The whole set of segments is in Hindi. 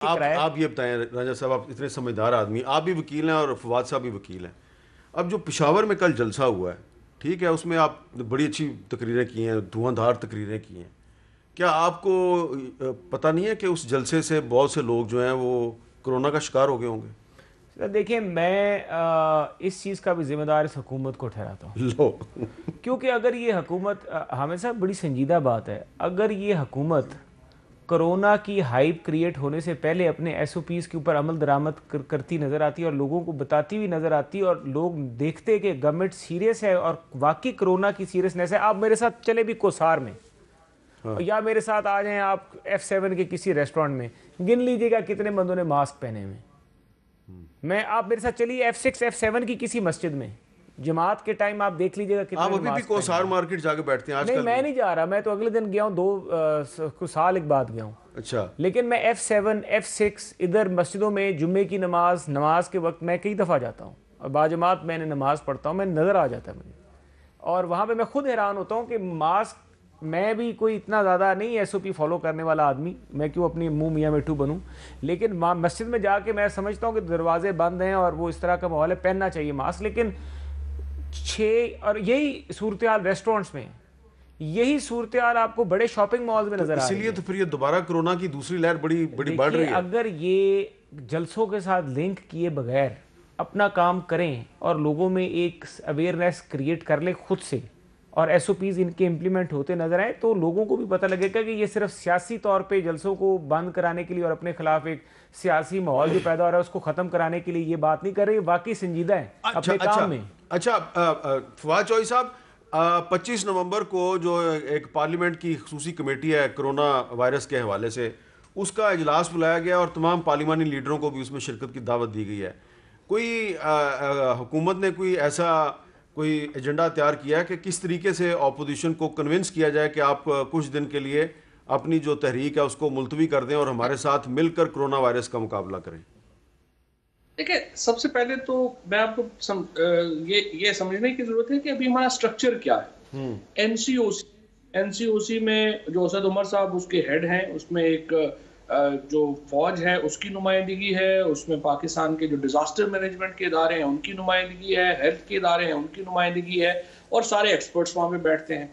आप ये बताएं राजा साहब, आप इतने समझदार आदमी, आप भी वकील हैं और फवाद साहब भी वकील हैं। अब जो पेशावर में कल जलसा हुआ है, ठीक है, उसमें आप बड़ी अच्छी तकरीरें की हैं, धुआंधार तकरीरें की हैं। क्या आपको पता नहीं है कि उस जलसे से बहुत से लोग जो हैं वो कोरोना का शिकार हो गए होंगे? देखिए, मैं इस चीज़ का भी जिम्मेदार इस हुकूमत को ठहराता हूँ, लो क्योंकि अगर ये हुकूमत, हमेशा बड़ी संजीदा बात है, अगर ये हुकूमत कोरोना की हाइप क्रिएट होने से पहले अपने एसओपीज़ के ऊपर अमल दरामद करती नज़र आती और लोगों को बताती हुई नज़र आती और लोग देखते कि गवर्नमेंट सीरियस है और वाकई कोरोना की सीरियसनेस है। आप मेरे साथ चले भी कोसार में, हाँ। या मेरे साथ आ जाएं आप F7 के किसी रेस्टोरेंट में, गिन लीजिएगा कितने बंदों ने मास्क पहने हुए। मैं, आप मेरे साथ चलिए F6 F7 की किसी मस्जिद में जमात के टाइम, आप देख लीजिएगा आप कितने अभी भी मास्क पहने कोसार हैं। मार्केट जाके बैठते हैं नहीं, आजकल मैं भी? नहीं जा रहा, मैं तो अगले दिन गया हूँ, कुछ साल एक बाद गया हूँ। अच्छा। लेकिन मैं F7 F6 इधर मस्जिदों में जुम्मे की नमाज के वक्त मैं कई दफ़ा जाता हूँ और बाजमात मैंने नमाज पढ़ता हूँ, मैं नज़र आ जाता है मुझे। और वहाँ पे मैं खुद हैरान होता हूँ कि मास्क, मैं भी कोई इतना ज़्यादा नहीं एसओपी फॉलो करने वाला आदमी, मैं क्यों अपनी मुंह मियाँ मिट्टू बनूँ, लेकिन मस्जिद में जाके मैं समझता हूँ कि दरवाजे बंद हैं और वो इस तरह का माहौल है, पहनना चाहिए मास्क। लेकिन और यही सूरत हाल रेस्टोरेंट्स में, यही सूरत हाल आपको बड़े शॉपिंग मॉल्स में तो नज़र आ रही इसीलिए है। तो फिर ये दोबारा कोरोना की दूसरी लहर बड़ी बड़ी बढ़ देखिए, रही है। अगर ये जलसों के साथ लिंक किए बगैर अपना काम करें और लोगों में एक अवेयरनेस क्रिएट कर ले खुद से और एसओपीज़ इनके इम्प्लीमेंट होते नजर आए, तो लोगों को भी पता लगेगा कि ये सिर्फ सियासी तौर पे जलसों को बंद कराने के लिए और अपने खिलाफ एक सियासी माहौल जो पैदा हो रहा है उसको ख़त्म कराने के लिए ये बात नहीं कर रही, वाकई संजीदा है अच्छा अपने अच्छा काम में। अच्छा। फवाद चौधरी साहब, 25 नवंबर को जो एक पार्लियामेंट की खसूसी कमेटी है कोरोना वायरस के हवाले से, उसका इजलास बुलाया गया और तमाम पार्लिमानी लीडरों को भी उसमें शिरकत की दावत दी गई है। कोई हुकूमत ने कोई ऐसा कोई एजेंडा तैयार किया है कि किस तरीके से अपोजिशन को कन्विंस किया जाए कि आप कुछ दिन के लिए अपनी जो तहरीक है उसको मुलतवी कर दें और हमारे साथ मिलकर कोरोना वायरस का मुकाबला करें? देखिए, सबसे पहले तो मैं आपको ये समझने की जरूरत है कि अभी हमारा स्ट्रक्चर क्या है। एनसीओसी एनसीओसी में जो असद उमर साहब उसके हेड हैं, उसमें एक जो फौज है उसकी नुमाइंदगी है, उसमें पाकिस्तान के जो डिजास्टर मैनेजमेंट के इदारे हैं उनकी नुमाइंदगी है, हेल्थ के इदारे हैं उनकी नुमाइंदगी है और सारे एक्सपर्ट्स वहाँ पे बैठते हैं।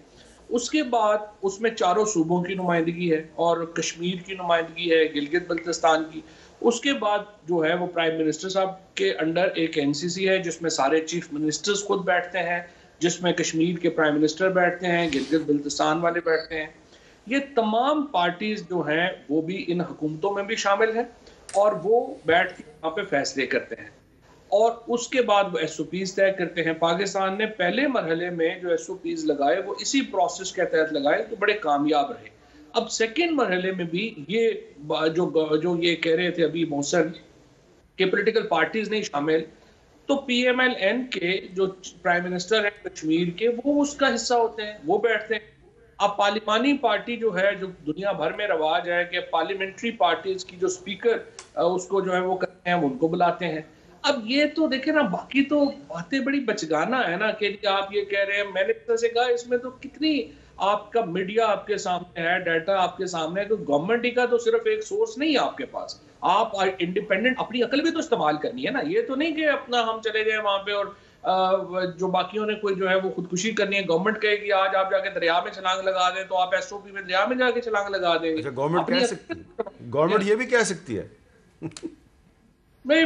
उसके बाद उसमें चारों सूबों की नुमाइंदगी है और कश्मीर की नुमाइंदगी है, गिलगित बल्तिस्तान की। उसके बाद जो है वो प्राइम मिनिस्टर साहब के अंडर एक एनसीसी है जिसमें सारे चीफ मिनिस्टर्स खुद बैठते हैं, जिसमें कश्मीर के प्राइम मिनिस्टर बैठते हैं, गिलगित बल्तिस्तान वाले बैठते हैं। ये तमाम पार्टीज जो हैं वो भी इन हुकूमतों में भी शामिल हैं और वो बैठ के वहाँ पे फैसले करते हैं और उसके बाद वो एसओपीज तय करते हैं। पाकिस्तान ने पहले मरहले में जो एसओपीज लगाए वो इसी प्रोसेस के तहत लगाए तो बड़े कामयाब रहे। अब सेकेंड मरहले में भी ये जो ये कह रहे थे अभी मोहसन के पॉलिटिकल पार्टीज नहीं शामिल, तो पीएमएलएन के जो प्राइम मिनिस्टर है कश्मीर के वो उसका हिस्सा होते हैं, वो बैठते हैं। अब पार्लिमानी पार्टी जो है, जो दुनिया भर में रवाज है कि पार्लियामेंट्री पार्टीज की जो स्पीकर उसको जो है वो करते हैं, वो उनको बुलाते हैं। अब ये तो देखे ना, बाकी तो बातें बड़ी बचगाना है ना कि आप ये कह रहे हैं, मैंने जैसे कहा इसमें तो कितनी आपका मीडिया आपके सामने है, डाटा आपके सामने है, तो गवर्नमेंट का तो सिर्फ एक सोर्स नहीं है आपके पास, आप इंडिपेंडेंट अपनी अकल भी तो इस्तेमाल करनी है ना। ये तो नहीं कि अपना हम चले जाए वहां पे और जो बाकियों ने कोई जो है वो खुदकुशी करनी है, गवर्नमेंट कहेगी आज आप जाके दरिया में छलांग लगा दें तो आप एसओपी में दरिया में जाके छलांग लगा देंगे। अच्छा, गवर्नमेंट कह सकती है, गवर्नमेंट ये भी कह सकती है। मैं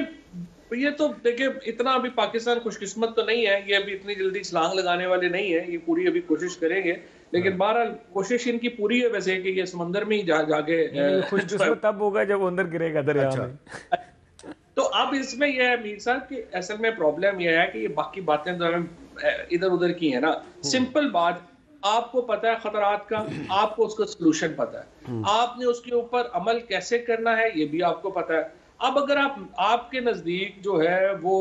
ये तो देखिए, इतना अभी पाकिस्तान खुशकिस्मत तो नहीं है, ये अभी इतनी जल्दी छलांग लगाने वाले नहीं है, ये पूरी अभी कोशिश करेंगे। लेकिन बहरहाल कोशिश इनकी पूरी है वैसे कि ये समंदर में ही जाके खुशकिस्मत तब होगा जब वो अंदर गिरेगा दरिया में। तो अब इसमें यह है मीर साहब कि असल में प्रॉब्लम यह है कि ये बाकी बातें तो इधर उधर की है ना। सिंपल बात, आपको पता है खतरात का, आपको उसका सलूशन पता है, आपने उसके ऊपर अमल कैसे करना है ये भी आपको पता है। अब अगर आपके नजदीक जो है वो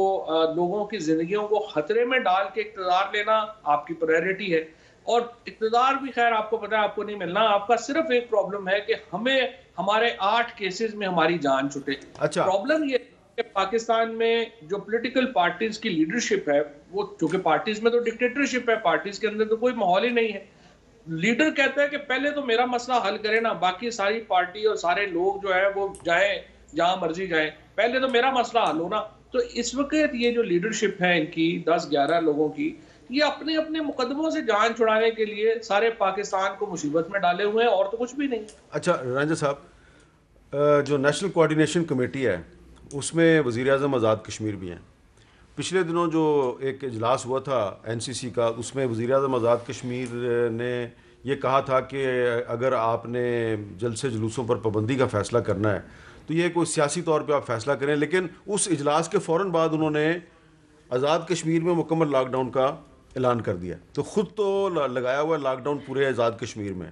लोगों की जिंदगियों को खतरे में डाल के इक़्तिदार लेना आपकी प्रायोरिटी है, और इक़्तिदार भी खैर आपको पता है आपको नहीं मिलना। आपका सिर्फ एक प्रॉब्लम है कि हमें हमारे 8 केसेस में हमारी जान छूटे। अच्छा, प्रॉब्लम ये कि पाकिस्तान में जो पॉलिटिकल पार्टीज की लीडरशिप है वो, चूंकि पार्टीज में तो डिक्टेटरशिप है, पार्टीज के अंदर तो कोई माहौल ही नहीं है। लीडर कहता है कि पहले तो मेरा मसला हल करे ना, बाकी सारी पार्टी और सारे लोग जो है वो जाए जहां मर्जी जाएं, पहले तो मेरा मसला हल हो ना। तो इस वक्त ये जो लीडरशिप है इनकी 10-11 लोगों की, ये अपने अपने मुकदमों से जान छुड़ाने के लिए सारे पाकिस्तान को मुसीबत में डाले हुए हैं, और तो कुछ भी नहीं। अच्छा रंजन साहब, जो नेशनल कोऑर्डिनेशन कमेटी है उसमें वज़ीर आज़म आज़ाद कश्मीर भी हैं। पिछले दिनों जो एक इजलास हुआ था एनसीसी का, उसमें वज़ीर आज़म आज़ाद कश्मीर ने ये कहा था कि अगर आपने जलसे जुलूसों पर पाबंदी का फ़ैसला करना है तो ये कोई सियासी तौर पे आप फ़ैसला करें, लेकिन उस इजलास के फ़ौरन बाद उन्होंने आज़ाद कश्मीर में मुकम्मल लॉकडाउन का ऐलान कर दिया। तो ख़ुद तो लगाया हुआ लॉकडाउन पूरे आज़ाद कश्मीर में,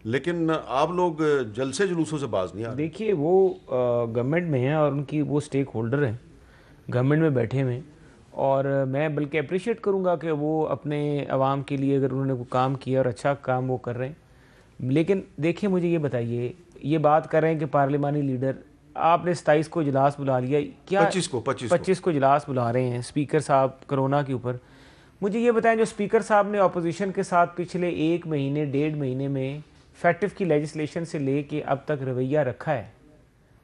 लेकिन आप लोग जलसे जुलूसों से बाज नहीं आ रहे। देखिए वो गवर्नमेंट में है और उनकी वो स्टेक होल्डर हैं, गवर्नमेंट में बैठे हुए हैं, और मैं बल्कि अप्रिशिएट करूँगा कि वो अपने आवाम के लिए अगर उन्होंने वो काम किया और अच्छा काम वो कर रहे हैं। लेकिन देखिए मुझे ये बताइए, ये बात कर रहे हैं कि पार्लिमानी लीडर, आपने 27 को इजलास बुला लिया, क्या 25 को इजलास बुला रहे हैं स्पीकर साहब कोरोना के ऊपर। मुझे ये बताएं, जो स्पीकर साहब ने अपोजिशन के साथ पिछले 1 महीने 1.5 महीने में फैक्टिव की लेजिस्लेशन से ले के अब तक रवैया रखा है,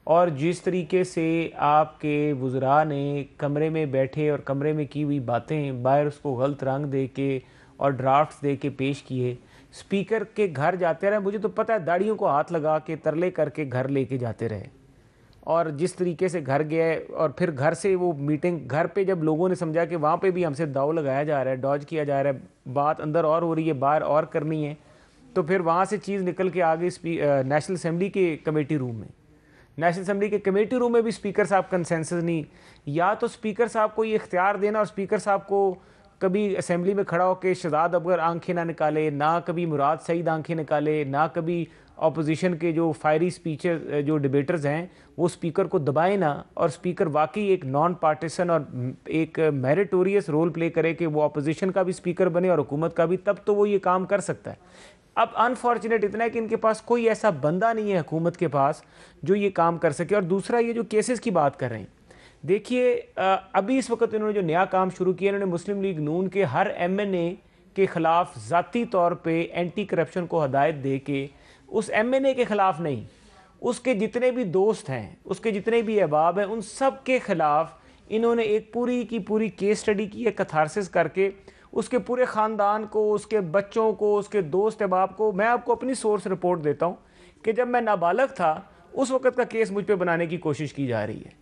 और जिस तरीके से आपके वुज़रा ने कमरे में बैठे और कमरे में की हुई बातें बाहर उसको गलत रंग दे के और ड्राफ्ट्स दे के पेश किए, स्पीकर के घर जाते रहे, मुझे तो पता है दाढ़ियों को हाथ लगा के तरले करके घर लेके जाते रहे, और जिस तरीके से घर गए और फिर घर से वो मीटिंग, घर पे जब लोगों ने समझा कि वहाँ पे भी हमसे दाव लगाया जा रहा है, डॉज किया जा रहा है, बात अंदर और हो रही है बाहर और करनी है, तो फिर वहाँ से चीज़ निकल के आ गई नेशनल असम्बली के कमेटी रूम में। नेशनल असम्बली के कमेटी रूम में भी स्पीकर साहब कंसेंसस नहीं। या तो स्पीकर साहब को ये इख्तियार देना, और स्पीकर साहब को कभी असम्बली में खड़ा होकर शहजाद अकबर आंखें ना निकाले, ना कभी मुराद सईद आंखें निकाले, ना कभी अपोजिशन के जो फायरी स्पीचर जो डिबेटर्स हैं वो स्पीकर को दबाए ना, और स्पीकर वाकई एक नॉन पार्टीसन और एक मेरिटोरियस रोल प्ले करे कि वो अपोजिशन का भी स्पीकर बने और हुकूमत का भी, तब तो वो ये काम कर सकता है। अब अनफॉर्चुनेट इतना है कि इनके पास कोई ऐसा बंदा नहीं है हुकूमत के पास जो ये काम कर सके। और दूसरा, ये जो केसेस की बात कर रहे हैं, देखिए अभी इस वक्त इन्होंने जो नया काम शुरू किया, इन्होंने मुस्लिम लीग नून के हर MNA के ख़िलाफ़ ज़ाती तौर पे एंटी करप्शन को हदायत दे के, उस MNA के ख़िलाफ़ नहीं, उसके जितने भी दोस्त हैं, उसके जितने भी अहबाब हैं, उन सब के ख़िलाफ़ इन्होंने एक पूरी की पूरी केस स्टडी की है, कैथारसिस करके उसके पूरे ख़ानदान को, उसके बच्चों को, उसके दोस्त अहबाब को। मैं आपको अपनी सोर्स रिपोर्ट देता हूँ कि जब मैं नाबालग था उस वक़्त का केस मुझ पे बनाने की कोशिश की जा रही है।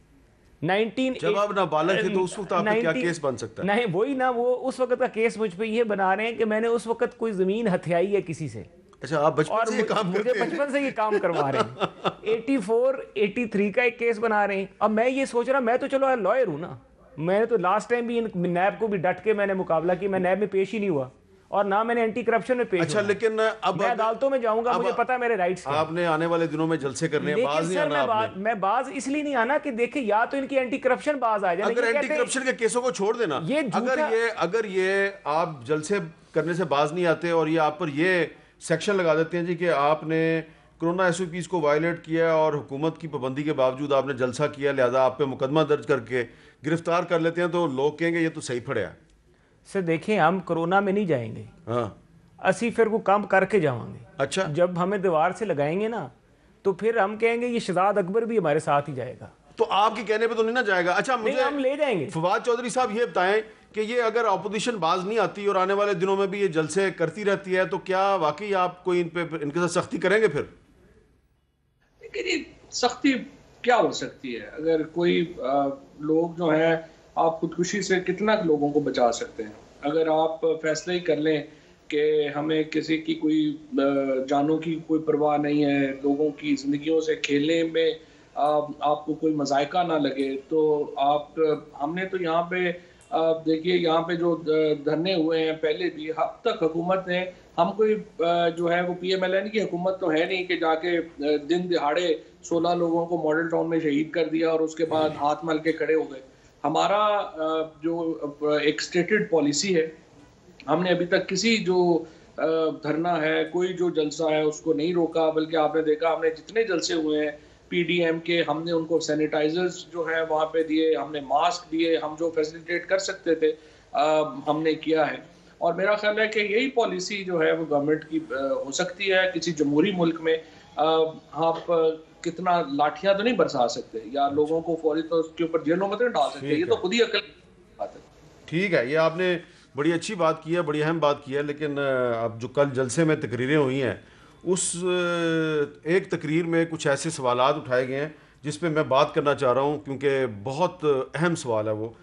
जब आप नाबालग थे तो उस वक्त आप पे क्या केस बन सकता है? नहीं वही ना, वो उस वक़्त का केस मुझ पे ये बना रहे हैं कि मैंने उस वक़्त कोई ज़मीन हथियाई है किसी से। अच्छा, आप बचपन से ये काम करते हैं? मुझे बचपन से ये काम करवा रहे हैं। 84-83 का एक केस बना रहे हैं। अब मैं ये सोच रहा, मैं तो चलो लॉयर हूँ ना, मैंने तो लास्ट टाइम भी नैब को भी डट के मैंने मुकाबला की, मैं नैब में पेश ही नहीं हुआ और ना मैंने एंटी करप्शन में पेश। अच्छा, लेकिन अब मैं अदालतों में जाऊंगा, मुझे पता है मेरे राइट्स क्या। आपने आने वाले दिनों में जलसे करने हैं, बाज नहीं आना आपने। मैं बाज इसलिए नहीं आना कि देखिए, या तो इनकी एंटी करप्शन बाज आ जाए। अगर एंटी करप्शन के केसों को छोड़ देना, अगर ये आप जलसे करने से बाज नहीं आते और ये आप पर ये सेक्शन लगा देते हैं जी कि आपने कोरोना SOPs को वायलेट किया और हुकूमत की पाबंदी के बावजूद आपने जलसा किया, लिहाजा आप पे मुकदमा दर्ज करके गिरफ्तार कर लेते हैं, तो लोग कहेंगे ये तो सही पड़े। सर देखिए, हम कोरोना में नहीं जाएंगे, हाँ, असी फिर वो काम करके जाएंगे। अच्छा, जब हमें दीवार से लगाएंगे ना, तो फिर हम कहेंगे ये शहजाद अकबर भी हमारे साथ ही जाएगा। तो आपके कहने पे तो नहीं ना जाएगा। अच्छा, मुझे हम ले जाएंगे। फवाद चौधरी साहब ये बताएं कि ये अगर अपोजिशन बाज नहीं आती और आने वाले दिनों में भी ये जलसे करती रहती है, तो क्या वाकई आप कोई इनके साथ सख्ती करेंगे? फिर सख्ती क्या हो सकती है? अगर कोई लोग जो है, आप खुदकुशी से कितना लोगों को बचा सकते हैं? अगर आप फैसला ही कर लें कि हमें किसी की कोई जानों की कोई परवाह नहीं है, लोगों की ज़िंदगियों से खेलने में आपको कोई मज़ायका ना लगे, तो हमने तो यहाँ पे देखिए, यहाँ पे जो धरने हुए हैं पहले भी, अब तक हुकूमत ने हम कोई जो है वो PMLN की हुकूमत तो है नहीं कि जाके दिन दिहाड़े 16 लोगों को मॉडल टाउन में शहीद कर दिया और उसके बाद हाथ मल के खड़े हो गए। हमारा जो एक स्टेटेड पॉलिसी है, हमने अभी तक किसी जो धरना है, कोई जो जलसा है उसको नहीं रोका, बल्कि आपने देखा हमने जितने जलसे हुए हैं PDM के, हमने उनको सैनिटाइजर्स जो है वहाँ पे दिए, हमने मास्क दिए, हम जो फैसिलिटेट कर सकते थे हमने किया है। और मेरा ख्याल है कि यही पॉलिसी जो है वो गवर्नमेंट की हो सकती है किसी जमहूरी मुल्क में। आप कितना लाठियां तो नहीं बरसा सकते, या लोगों को फौरी तो उसके ऊपर जेलों में तो नहीं डाल सकते, ये तो खुद ही अकल बात है। ठीक है, ये आपने बड़ी अच्छी बात की है, बड़ी अहम बात की है। लेकिन अब जो कल जलसे में तकरीरें हुई हैं, उस एक तकरीर में कुछ ऐसे सवालात उठाए गए हैं जिस पे मैं बात करना चाह रहा हूँ, क्योंकि बहुत अहम सवाल है वो।